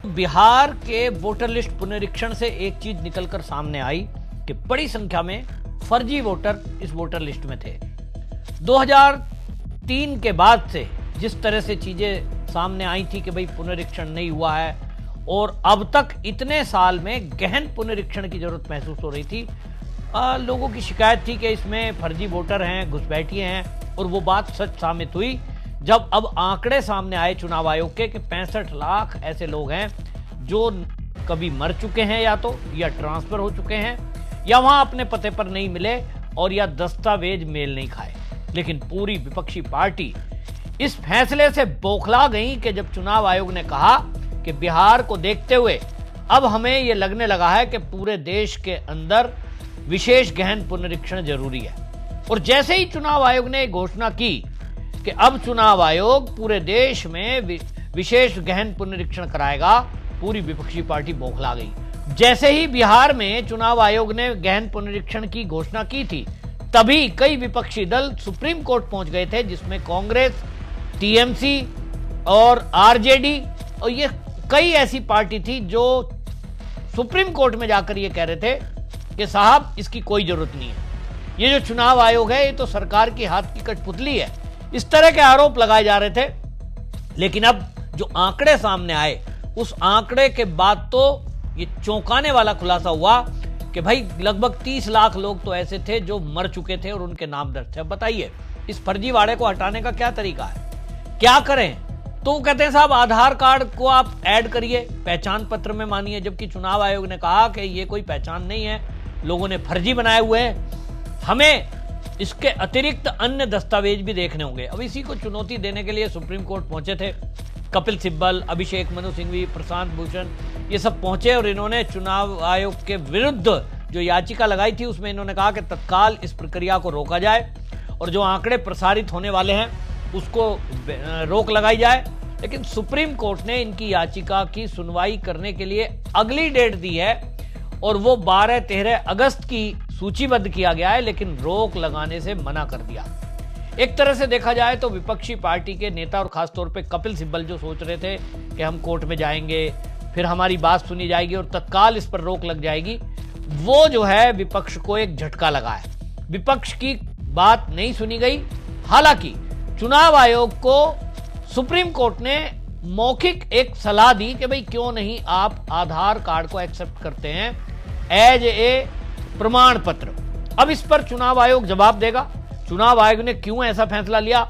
बिहार के voter list पुनरीक्षण से एक चीज निकलकर सामने आई कि बड़ी संख्या में फर्जी वोटर इस वोटर लिस्ट में थे। 2003 के बाद से जिस तरह से चीजें सामने आई थी कि भाई पुनरीक्षण नहीं हुआ है और अब तक इतने साल में गहन पुनरीक्षण की जरूरत महसूस हो रही थी। लोगों की शिकायत थी कि इसमें फर्जी वोटर हैं, घुसपैठिए हैं, और वो बात सच साबित हुई जब अब आंकड़े सामने आए चुनाव आयोग के कि 65 लाख ऐसे लोग हैं जो कभी मर चुके हैं या ट्रांसफर हो चुके हैं या वहां अपने पते पर नहीं मिले और या दस्तावेज मेल नहीं खाए। लेकिन पूरी विपक्षी पार्टी इस फैसले से बौखला गई कि जब चुनाव आयोग ने कहा कि बिहार को देखते हुए अब हमें यह लगने लगा है कि पूरे देश के अंदर विशेष गहन पुनरीक्षण जरूरी है। और जैसे ही चुनाव आयोग ने घोषणा की कि अब चुनाव आयोग पूरे देश में विशेष गहन पुनरीक्षण कराएगा, पूरी विपक्षी पार्टी बौखला गई। जैसे ही बिहार में चुनाव आयोग ने गहन पुनरीक्षण की घोषणा की थी, तभी कई विपक्षी दल सुप्रीम कोर्ट पहुंच गए थे, जिसमें कांग्रेस, टीएमसी और आरजेडी और ये कई ऐसी पार्टी थी जो सुप्रीम कोर्ट में जाकर ये कह रहे थे कि साहब इसकी कोई जरूरत नहीं है, ये जो चुनाव आयोग है ये तो सरकार की हाथ की कठपुतली है। इस तरह के आरोप लगाए जा रहे थे। लेकिन अब जो आंकड़े सामने आए, उस आंकड़े के बाद तो ये चौंकाने वाला खुलासा हुआ कि भाई लगभग 30 लाख लोग तो ऐसे थे जो मर चुके थे और उनके नाम दर्ज थे। अब बताइए इस फर्जीवाड़े को हटाने का क्या तरीका है, क्या करें? तो वो कहते हैं साहब आधार कार्ड को आप ऐड करिए, पहचान पत्र में मानिए, जबकि चुनाव आयोग ने कहा कि ये कोई पहचान नहीं है, लोगों ने फर्जी बनाए हुए हैं, हमें इसके अतिरिक्त अन्य दस्तावेज भी देखने होंगे। अब इसी को चुनौती देने के लिए सुप्रीम कोर्ट पहुंचे थे कपिल सिब्बल, अभिषेक मनु सिंघवी, प्रशांत भूषण, ये सब पहुंचे और इन्होंने चुनाव आयोग के विरुद्ध जो याचिका लगाई थी उसमें इन्होंने कहा कि तत्काल इस प्रक्रिया को रोका जाए और जो आंकड़े प्रसारित होने वाले हैं उसको रोक लगाई जाए। लेकिन सुप्रीम कोर्ट ने इनकी याचिका की सुनवाई करने के लिए अगली डेट दी है और वो 12-13 अगस्त की सूचीबद्ध किया गया है, लेकिन रोक लगाने से मना कर दिया। एक तरह से देखा जाए तो विपक्षी पार्टी के नेता और खासतौर पे कपिल सिब्बल जो सोच रहे थे कि हम कोर्ट में जाएंगे, फिर हमारी बात सुनी जाएगी और तत्काल इस पर रोक लग जाएगी, वो जो है विपक्ष को एक झटका लगा है। विपक्ष की बात नहीं सुनी गई। हालांकि चुनाव आयोग को सुप्रीम कोर्ट ने मौखिक एक सलाह दी कि भाई क्यों नहीं आप आधार कार्ड को एक्सेप्ट करते हैं एज ए प्रमाण पत्र। अब इस पर चुनाव आयोग जवाब देगा। चुनाव आयोग ने क्यों ऐसा फैसला लिया